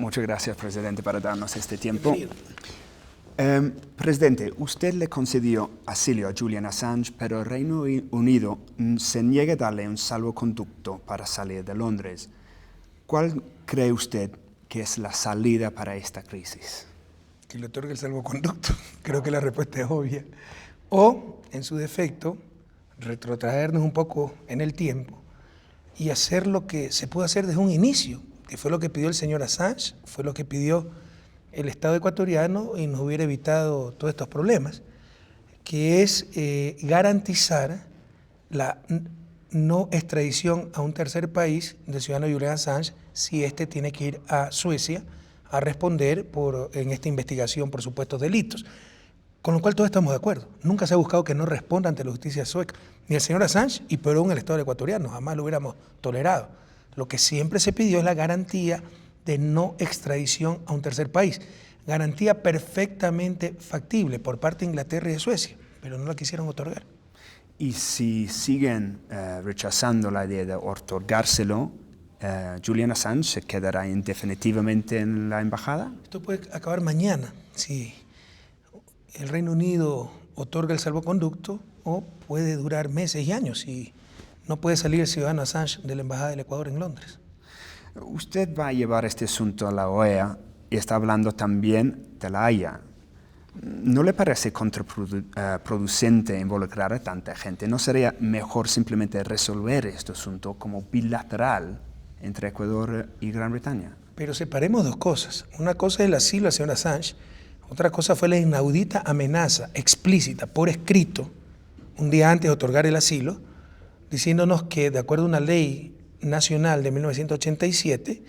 Muchas gracias, presidente, por darnos este tiempo. Presidente, usted le concedió asilo a Julian Assange, pero el Reino Unido se niega a darle un salvoconducto para salir de Londres. ¿Cuál cree usted que es la salida para esta crisis? Que le otorgue el salvoconducto. Creo que la respuesta es obvia. O, en su defecto, retrotraernos un poco en el tiempo y hacer lo que se pudo hacer desde un inicio, que fue lo que pidió el señor Assange, fue lo que pidió el Estado ecuatoriano y nos hubiera evitado todos estos problemas, que es garantizar la no extradición a un tercer país del ciudadano Julian Assange si éste tiene que ir a Suecia a responder en esta investigación por supuestos delitos. Con lo cual todos estamos de acuerdo. Nunca se ha buscado que no responda ante la justicia sueca, ni el señor Assange y peor aún el Estado ecuatoriano, jamás lo hubiéramos tolerado. Lo que siempre se pidió es la garantía de no extradición a un tercer país. Garantía perfectamente factible por parte de Inglaterra y de Suecia, pero no la quisieron otorgar. Y si siguen rechazando la idea de otorgárselo, ¿Julian Assange se quedará definitivamente en la embajada? Esto puede acabar mañana, si el Reino Unido otorga el salvoconducto, o puede durar meses y años si no puede salir el ciudadano Assange de la Embajada del Ecuador en Londres. Usted va a llevar este asunto a la OEA y está hablando también de la Haya. ¿No le parece contraproducente involucrar a tanta gente? ¿No sería mejor simplemente resolver este asunto como bilateral entre Ecuador y Gran Bretaña? Pero separemos dos cosas. Una cosa es el asilo al señor Assange, otra cosa fue la inaudita amenaza explícita por escrito, un día antes de otorgar el asilo, diciéndonos que de acuerdo a una ley nacional de 1987,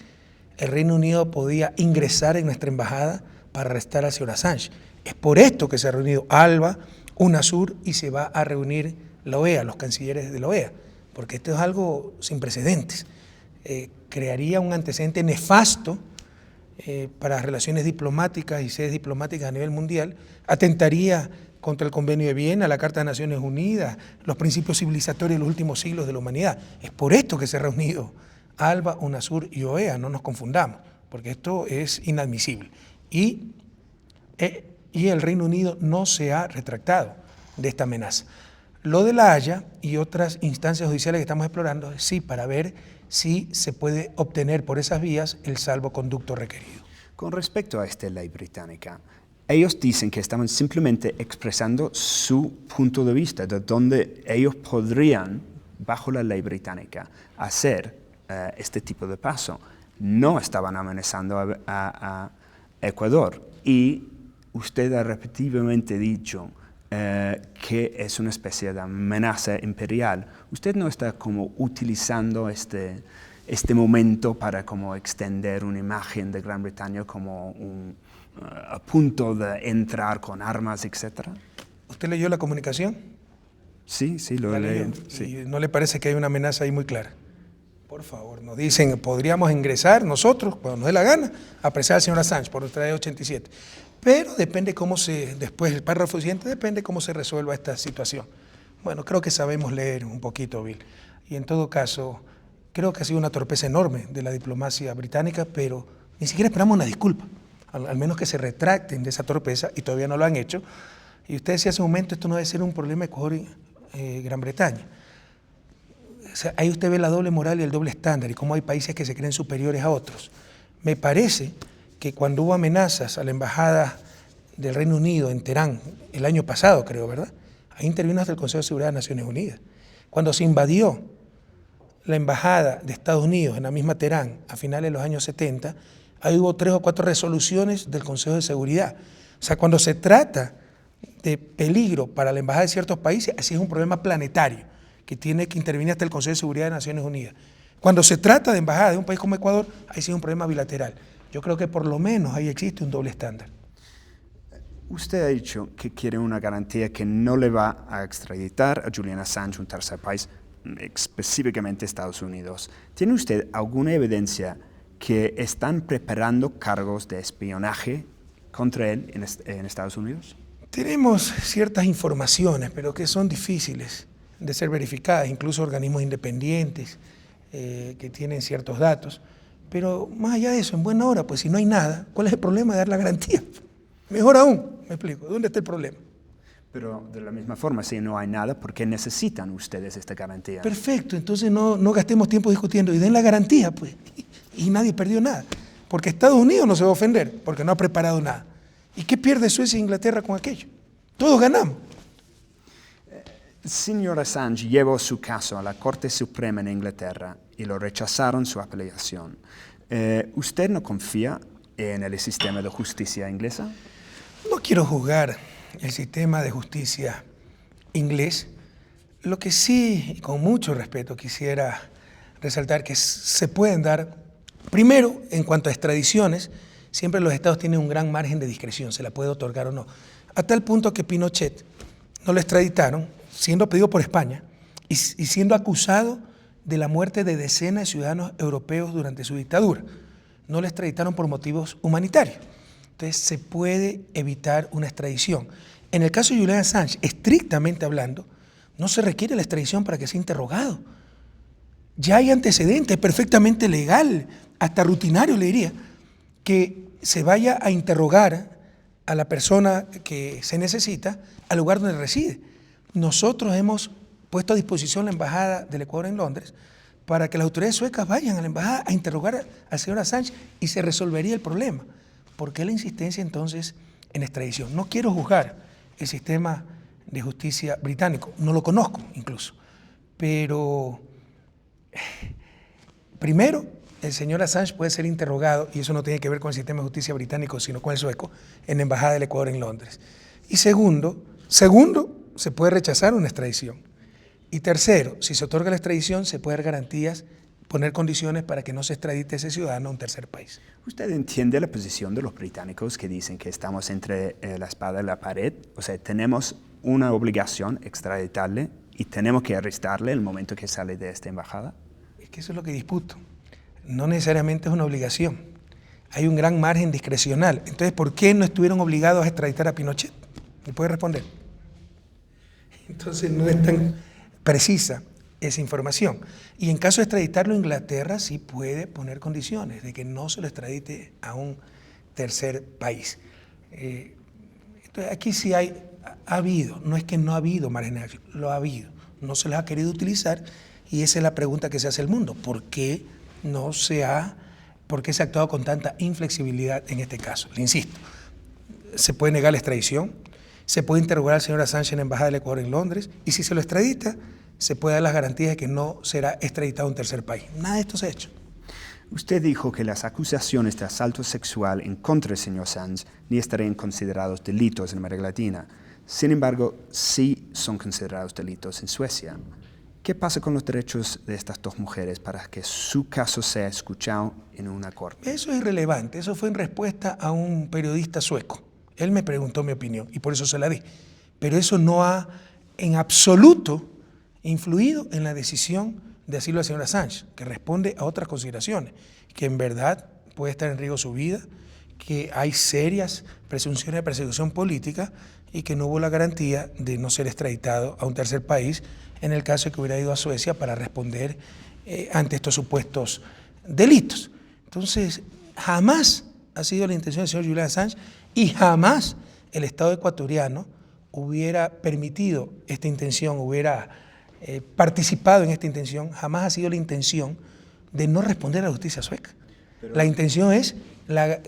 el Reino Unido podía ingresar en nuestra embajada para arrestar al señor Assange. Es por esto que se ha reunido ALBA, UNASUR y se va a reunir la OEA, los cancilleres de la OEA, porque esto es algo sin precedentes. Crearía un antecedente nefasto para las relaciones diplomáticas y sedes diplomáticas a nivel mundial, atentaría contra el Convenio de Viena, la Carta de Naciones Unidas, los principios civilizatorios de los últimos siglos de la humanidad. Es por esto que se ha reunido ALBA, UNASUR y OEA, no nos confundamos, porque esto es inadmisible. Y el Reino Unido no se ha retractado de esta amenaza. Lo de la Haya y otras instancias judiciales que estamos explorando, sí, para ver si se puede obtener por esas vías el salvoconducto requerido. Con respecto a esta ley británica, ellos dicen que estaban simplemente expresando su punto de vista, de donde ellos podrían, bajo la ley británica, hacer este tipo de paso. No estaban amenazando a Ecuador. Y usted ha repetidamente dicho que es una especie de amenaza imperial. ¿Usted no está como utilizando este momento para como extender una imagen de Gran Bretaña como a punto de entrar con armas, etcétera? ¿Usted leyó la comunicación? Sí, lo leí. Sí. ¿Y no le parece que hay una amenaza ahí muy clara? Por favor, nos dicen, podríamos ingresar nosotros, cuando nos dé la gana, a apresar al señor Assange por nuestra ley 87. Pero depende cómo después el párrafo siguiente, depende cómo se resuelva esta situación. Bueno, creo que sabemos leer un poquito, Bill. Y en todo caso, creo que ha sido una torpeza enorme de la diplomacia británica, pero ni siquiera esperamos una disculpa. Al menos que se retracten de esa torpeza, y todavía no lo han hecho. Y usted decía hace un momento, esto no debe ser un problema Ecuador y Gran Bretaña. O sea, ahí usted ve la doble moral y el doble estándar y cómo hay países que se creen superiores a otros. Me parece que cuando hubo amenazas a la embajada del Reino Unido en Teherán, el año pasado creo, ¿verdad? Ahí intervino hasta el Consejo de Seguridad de Naciones Unidas. Cuando se invadió la embajada de Estados Unidos en la misma Teherán a finales de los años 70, ahí hubo 3 o 4 resoluciones del Consejo de Seguridad. O sea, cuando se trata de peligro para la embajada de ciertos países, así es un problema planetario, que tiene que intervenir hasta el Consejo de Seguridad de Naciones Unidas. Cuando se trata de embajada de un país como Ecuador, ahí sí es un problema bilateral. Yo creo que por lo menos ahí existe un doble estándar. Usted ha dicho que quiere una garantía que no le va a extraditar a Julian Assange, un tercer país, específicamente Estados Unidos. ¿Tiene usted alguna evidencia que están preparando cargos de espionaje contra él en Estados Unidos? Tenemos ciertas informaciones, pero que son difíciles de ser verificadas, incluso organismos independientes que tienen ciertos datos, Pero más allá de eso, en buena hora, pues si no hay nada, ¿cuál es el problema de dar la garantía? Mejor aún, me explico, ¿dónde está el problema? Pero de la misma forma, si no hay nada, ¿por qué necesitan ustedes esta garantía? Perfecto, entonces no gastemos tiempo discutiendo y den la garantía, pues, y nadie perdió nada. Porque Estados Unidos no se va a ofender, porque no ha preparado nada. ¿Y qué pierde Suecia e Inglaterra con aquello? Todos ganamos. Señor Assange llevó su caso a la Corte Suprema en Inglaterra y lo rechazaron su apelación. ¿Usted no confía en el sistema de justicia inglesa? No quiero juzgar el sistema de justicia inglés. Lo que sí, y con mucho respeto, quisiera resaltar que se pueden dar, primero, en cuanto a extradiciones, siempre los estados tienen un gran margen de discreción, se la puede otorgar o no. A tal punto que Pinochet no lo extraditaron, siendo pedido por España y siendo acusado de la muerte de decenas de ciudadanos europeos durante su dictadura. No lo extraditaron por motivos humanitarios. Entonces se puede evitar una extradición. En el caso de Julian Assange, estrictamente hablando, no se requiere la extradición para que sea interrogado. Ya hay antecedentes, perfectamente legal, hasta rutinario le diría, que se vaya a interrogar a la persona que se necesita al lugar donde reside. Nosotros hemos puesto a disposición la Embajada del Ecuador en Londres para que las autoridades suecas vayan a la embajada a interrogar al señor Assange y se resolvería el problema. ¿Por qué la insistencia entonces en extradición? No quiero juzgar el sistema de justicia británico, no lo conozco incluso, pero primero, el señor Assange puede ser interrogado, y eso no tiene que ver con el sistema de justicia británico, sino con el sueco, en la Embajada del Ecuador en Londres. Y segundo, se puede rechazar una extradición. Y tercero, si se otorga la extradición, se puede dar garantías, poner condiciones para que no se extradite ese ciudadano a un tercer país. ¿Usted entiende la posición de los británicos que dicen que estamos entre la espada y la pared? O sea, tenemos una obligación extraditarle y tenemos que arrestarle el momento que sale de esta embajada. Es que eso es lo que disputo. No necesariamente es una obligación. Hay un gran margen discrecional. Entonces, ¿por qué no estuvieron obligados a extraditar a Pinochet? ¿Me puede responder? Entonces, no es tan precisa esa información. Y en caso de extraditarlo a Inglaterra, sí puede poner condiciones de que no se lo extradite a un tercer país. Entonces, aquí sí ha habido, no es que no ha habido margen de acción, lo ha habido. No se los ha querido utilizar y esa es la pregunta que se hace el mundo. ¿Por qué se ha actuado con tanta inflexibilidad en este caso? Le insisto, se puede negar la extradición, se puede interrogar al señor Assange en la Embajada del Ecuador en Londres y si se lo extradita, se puede dar las garantías de que no será extraditado a un tercer país. Nada de esto se ha hecho. Usted dijo que las acusaciones de asalto sexual en contra del señor Assange ni estarían considerados delitos en América Latina. Sin embargo, sí son considerados delitos en Suecia. ¿Qué pasa con los derechos de estas dos mujeres para que su caso sea escuchado en una corte? Eso es irrelevante. Eso fue en respuesta a un periodista sueco. Él me preguntó mi opinión y por eso se la di. Pero eso no ha en absoluto influido en la decisión de asilo del señor Assange, que responde a otras consideraciones, que en verdad puede estar en riesgo su vida, que hay serias presunciones de persecución política y que no hubo la garantía de no ser extraditado a un tercer país en el caso de que hubiera ido a Suecia para responder ante estos supuestos delitos. Entonces, jamás ha sido la intención del señor Julian Assange y jamás el Estado ecuatoriano hubiera permitido esta intención, hubiera participado en esta intención, jamás ha sido la intención de no responder a la justicia sueca. La intención es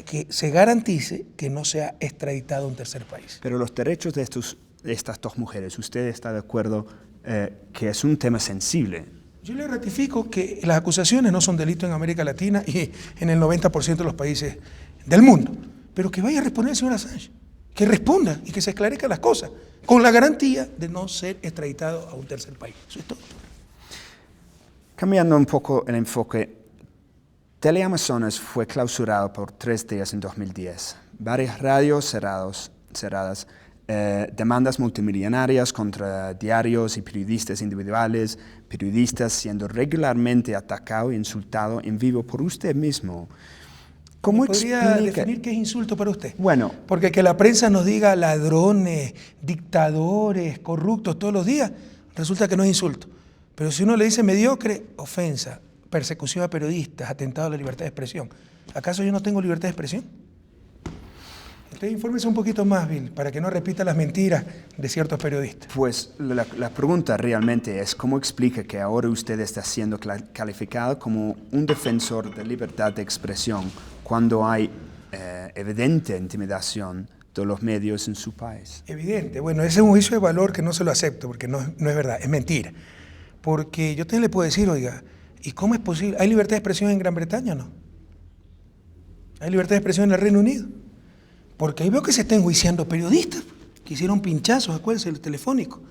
que se garantice que no sea extraditado a un tercer país. Pero los derechos de estas dos mujeres, ¿usted está de acuerdo que es un tema sensible? Yo le ratifico que las acusaciones no son delito en América Latina y en el 90% de los países del mundo. Pero que vaya a responder el señor Assange, que responda y que se esclarezcan las cosas, con la garantía de no ser extraditado a un tercer país. Eso es todo. Cambiando un poco el enfoque, Teleamazonas fue clausurado por 3 días en 2010. Varias radios cerradas, demandas multimillonarias contra diarios y periodistas individuales, periodistas siendo regularmente atacados e insultados en vivo por usted mismo. ¿Cómo ¿Podría definir qué es insulto para usted? Bueno, porque que la prensa nos diga ladrones, dictadores, corruptos todos los días, resulta que no es insulto. Pero si uno le dice mediocre, ofensa. persecución a periodistas, atentado a la libertad de expresión. ¿Acaso yo no tengo libertad de expresión? Usted infórmese un poquito más, Bill, para que no repita las mentiras de ciertos periodistas. Pues la pregunta realmente es cómo explica que ahora usted está siendo calificado como un defensor de libertad de expresión cuando hay evidente intimidación de los medios en su país. Evidente. Bueno, ese es un juicio de valor que no se lo acepto porque no es verdad, es mentira. Porque yo también le puedo decir, oiga, ¿y cómo es posible? ¿Hay libertad de expresión en Gran Bretaña o no? ¿Hay libertad de expresión en el Reino Unido? Porque ahí veo que se están enjuiciando periodistas que hicieron pinchazos, acuérdense, el telefónico.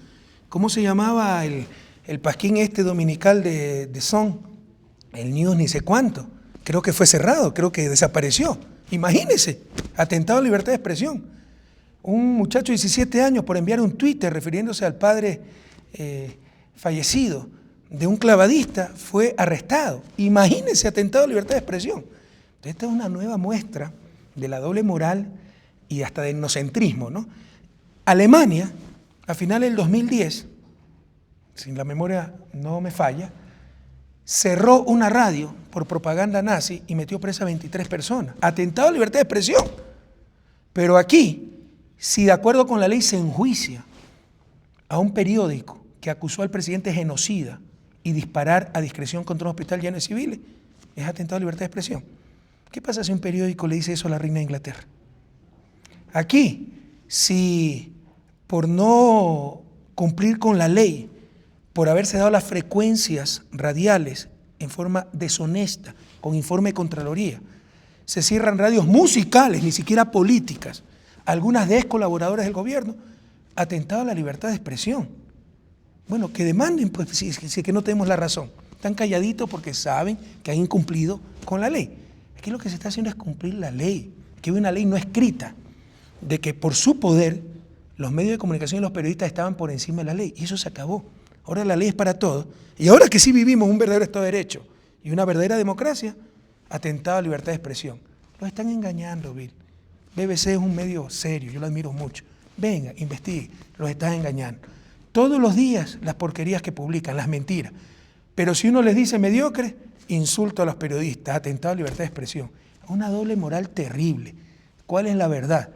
¿Cómo se llamaba el pasquín este dominical de Son? El News ni sé cuánto. Creo que fue cerrado, creo que desapareció. Imagínense, atentado a la libertad de expresión. Un muchacho de 17 años por enviar un Twitter refiriéndose al padre fallecido de un clavadista fue arrestado. Imagínense, atentado a la libertad de expresión. Entonces, esta es una nueva muestra de la doble moral y hasta de etnocentrismo, ¿no? Alemania, a finales del 2010, si la memoria no me falla, cerró una radio por propaganda nazi y metió presa a 23 personas. Atentado a la libertad de expresión. Pero aquí, si de acuerdo con la ley se enjuicia a un periódico que acusó al presidente genocida y disparar a discreción contra un hospital lleno de civiles, es atentado a la libertad de expresión. ¿Qué pasa si un periódico le dice eso a la reina de Inglaterra? Aquí, si por no cumplir con la ley, por haberse dado las frecuencias radiales en forma deshonesta, con informe de Contraloría, se cierran radios musicales, ni siquiera políticas, algunas de ex colaboradores del gobierno, atentado a la libertad de expresión. Bueno, que demanden, pues, si es que no tenemos la razón. Están calladitos porque saben que han incumplido con la ley. Aquí lo que se está haciendo es cumplir la ley, que hay una ley no escrita, de que por su poder los medios de comunicación y los periodistas estaban por encima de la ley, y eso se acabó. Ahora la ley es para todos, y ahora que sí vivimos un verdadero Estado de Derecho y una verdadera democracia, atentado a la libertad de expresión. Los están engañando, Bill. BBC es un medio serio, yo lo admiro mucho. Venga, investigue, los están engañando. Todos los días las porquerías que publican, las mentiras. Pero si uno les dice mediocre, insulto a los periodistas, atentado a la libertad de expresión. Una doble moral terrible. ¿Cuál es la verdad?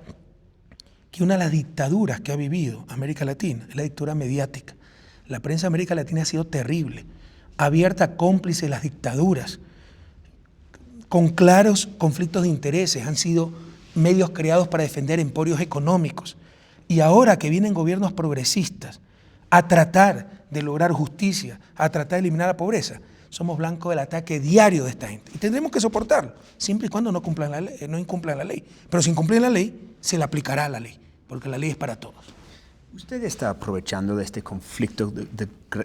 Que una de las dictaduras que ha vivido América Latina es la dictadura mediática. La prensa de América Latina ha sido terrible, abierta, cómplice de las dictaduras, con claros conflictos de intereses, han sido medios creados para defender emporios económicos. Y ahora que vienen gobiernos progresistas a tratar de lograr justicia, a tratar de eliminar la pobreza, somos blanco del ataque diario de esta gente. Y tendremos que soportarlo, siempre y cuando no incumplan la ley. Pero si incumplen la ley, se le aplicará la ley, porque la ley es para todos. ¿Usted está aprovechando de este conflicto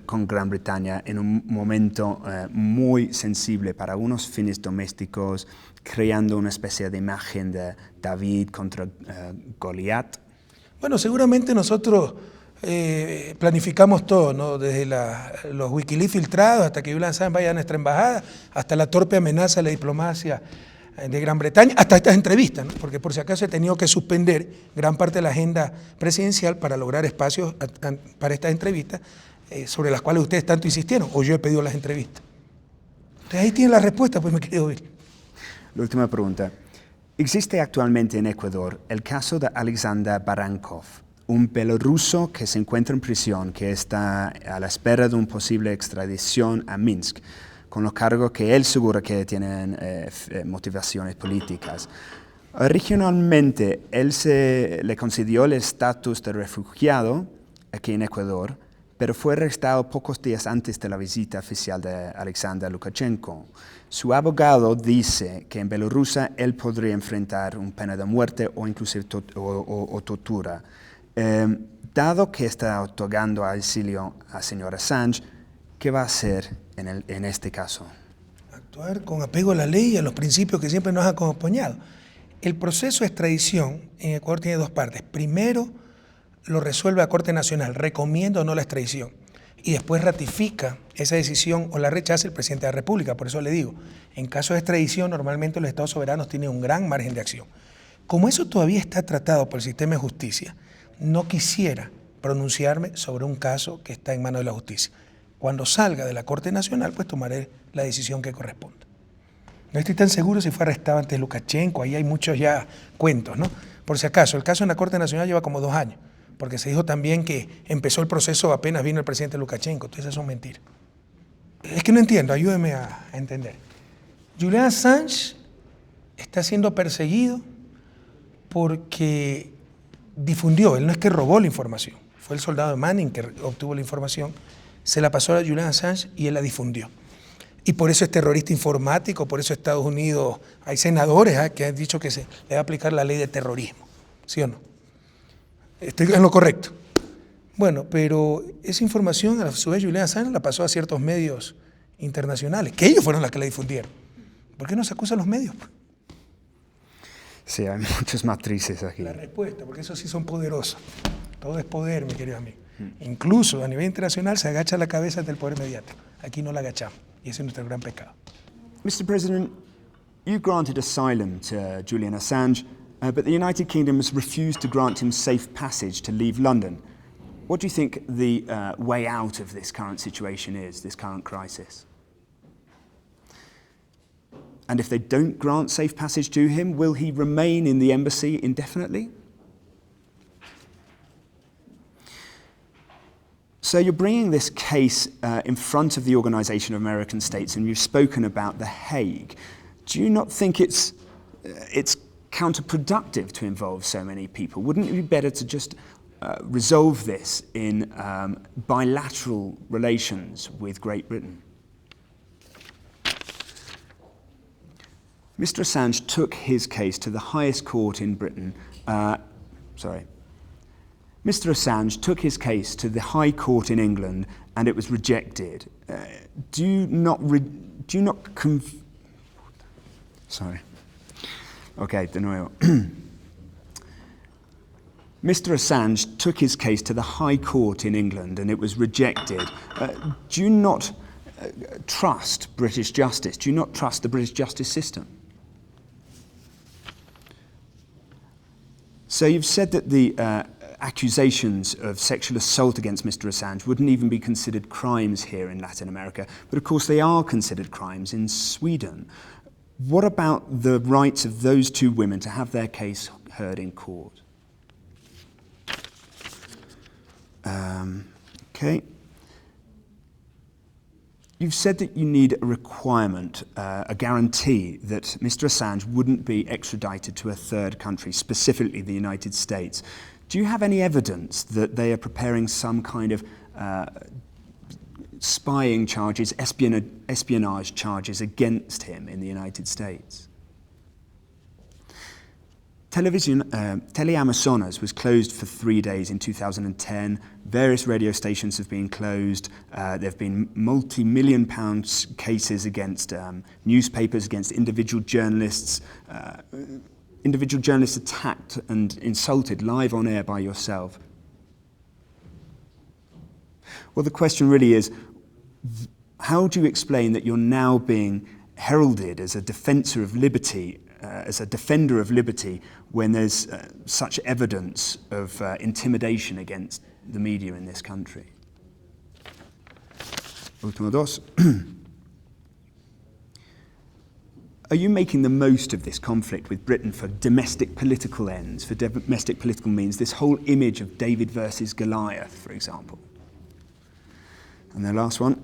con Gran Bretaña en un momento muy sensible para unos fines domésticos, creando una especie de imagen de David contra Goliat? Bueno, seguramente nosotros planificamos todo, ¿no? Desde los Wikileaks filtrados hasta que Julian Assange vaya a nuestra embajada, hasta la torpe amenaza a la diplomacia de Gran Bretaña, hasta estas entrevistas, ¿no? Porque por si acaso he tenido que suspender gran parte de la agenda presidencial para lograr espacios para estas entrevistas sobre las cuales ustedes tanto insistieron, o yo he pedido las entrevistas. Entonces ahí tienen la respuesta, pues, mi querido Bill. La última pregunta. Existe actualmente en Ecuador el caso de Alexander Barankov, un bielorruso que se encuentra en prisión, que está a la espera de una posible extradición a Minsk, con los cargos que él segura que tienen motivaciones políticas. Regionalmente, le concedió el estatus de refugiado aquí en Ecuador, pero fue arrestado pocos días antes de la visita oficial de Alexander Lukashenko. Su abogado dice que en Bielorrusia él podría enfrentar una pena de muerte o inclusive tortura. Dado que está otorgando auxilio al señor Assange, ¿qué va a hacer en este caso? Actuar con apego a la ley y a los principios que siempre nos han acompañado. El proceso de extradición en Ecuador tiene dos partes. Primero, lo resuelve la Corte Nacional, recomienda o no la extradición. Y después ratifica esa decisión o la rechaza el presidente de la República. Por eso le digo, en caso de extradición, normalmente los estados soberanos tienen un gran margen de acción. Como eso todavía está tratado por el sistema de justicia, no quisiera pronunciarme sobre un caso que está en manos de la justicia. Cuando salga de la Corte Nacional, pues tomaré la decisión que corresponda. No estoy tan seguro si fue arrestado antes Lukashenko, ahí hay muchos ya cuentos, ¿no? Por si acaso, el caso en la Corte Nacional lleva como 2 años, porque se dijo también que empezó el proceso apenas vino el presidente Lukashenko, entonces esas son mentiras. Es que no entiendo, ayúdeme a entender. Julian Assange está siendo perseguido porque difundió, él no es que robó la información, fue el soldado de Manning que obtuvo la información, se la pasó a Julian Assange y él la difundió. Y por eso es terrorista informático, por eso Estados Unidos, hay senadores que han dicho que se le va a aplicar la ley de terrorismo, ¿sí o no? Estoy en lo correcto. Bueno, pero esa información a su vez Julian Assange la pasó a ciertos medios internacionales, que ellos fueron los que la difundieron. ¿Por qué no se acusa a los medios? Sí, hay muchas matrices aquí. La respuesta, porque esos sí son poderosos. Todo es poder, mi querido amigo. Incluso a nivel internacional se agacha la cabeza ante el poder mediático. Aquí no la agachamos. Y ese es nuestro gran pecado. Mr. President, you granted asylum to Julian Assange, but the United Kingdom has refused to grant him safe passage to leave London. What do you think the way out of this current situation is, this current crisis? And if they don't grant safe passage to him, will he remain in the embassy indefinitely? So you're bringing this case in front of the Organization of American States, and you've spoken about The Hague. Do you not think it's counterproductive to involve so many people? Wouldn't it be better to just resolve this in bilateral relations with Great Britain? Mr. Assange took his case to the highest court in Britain. Mr. Assange took his case to the High Court in England, and it was rejected. Okay, de nuevo. Mr. Assange took his case to the High Court in England, and it was rejected. Do you not trust British justice? Do you not trust the British justice system? So you've said that the accusations of sexual assault against Mr. Assange wouldn't even be considered crimes here in Latin America, but of course they are considered crimes in Sweden. What about the rights of those 2 women to have their case heard in court? Okay. You've said that you need a requirement, a guarantee that Mr. Assange wouldn't be extradited to a third country, specifically the United States. Do you have any evidence that they are preparing some kind of spying charges, espionage charges against him in the United States? Teleamazonas was closed for 3 days in 2010. Various radio stations have been closed. There have been multi-million-pound cases against newspapers, against individual journalists attacked and insulted live on air by yourself. Well, the question really is, how do you explain that you're now being heralded as a defender of liberty, when there's such evidence of intimidation against the media in this country? Último dos. Are you making the most of this conflict with Britain for domestic political ends, for domestic political means, this whole image of David versus Goliath, for example? And the last one.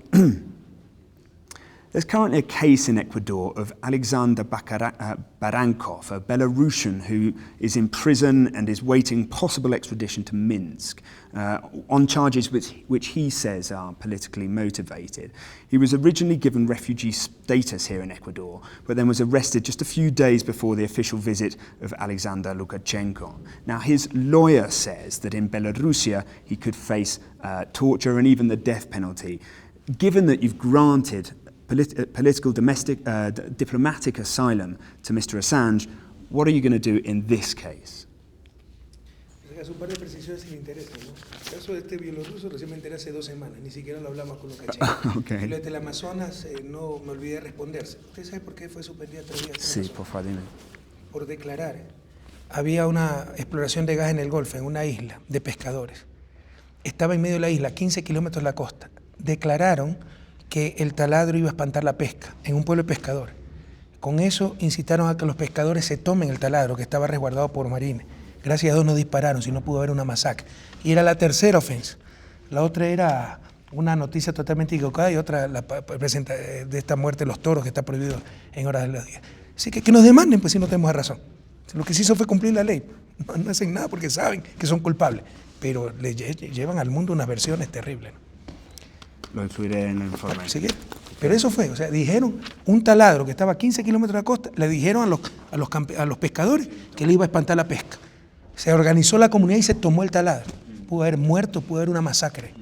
There's currently a case in Ecuador of Alexander Barankov, a Belarusian who is in prison and is waiting possible extradition to Minsk on charges which he says are politically motivated. He was originally given refugee status here in Ecuador, but then was arrested just a few days before the official visit of Alexander Lukashenko. Now, his lawyer says that in Belarusia he could face torture and even the death penalty. Given that you've granted political diplomatic asylum to Mr. Assange, what are you going to do in this case? Un par de precisiones sin interés, ¿no? El caso de este bielorruso recién me enteré hace 2 semanas, ni siquiera lo hablamos con Lukashenko. Okay. Y lo del Amazonas no me olvidé de responderse. ¿Usted sabe por qué fue suspendida 3 días? Sí, por favor, dime. Por declarar. Había una exploración de gas en el Golfo, en una isla de pescadores. Estaba en medio de la isla, 15 kilómetros de la costa. Declararon que el taladro iba a espantar la pesca en un pueblo de pescadores. Con eso incitaron a que los pescadores se tomen el taladro que estaba resguardado por marines. Gracias a Dios no dispararon, si no pudo haber una masacre. Y era la tercera ofensa. La otra era una noticia totalmente equivocada y otra de esta muerte de los toros que está prohibido en horas de los días. Así que nos demanden, pues si no tenemos razón. Lo que se hizo fue cumplir la ley. No hacen nada porque saben que son culpables, pero le llevan al mundo unas versiones terribles, ¿no? Lo incluiré en el informe. ¿Sí? Pero eso fue, o sea, dijeron, un taladro que estaba a 15 kilómetros de la costa, le dijeron a los pescadores que le iba a espantar la pesca. Se organizó la comunidad y se tomó el taladro. Pudo haber muerto, pudo haber una masacre.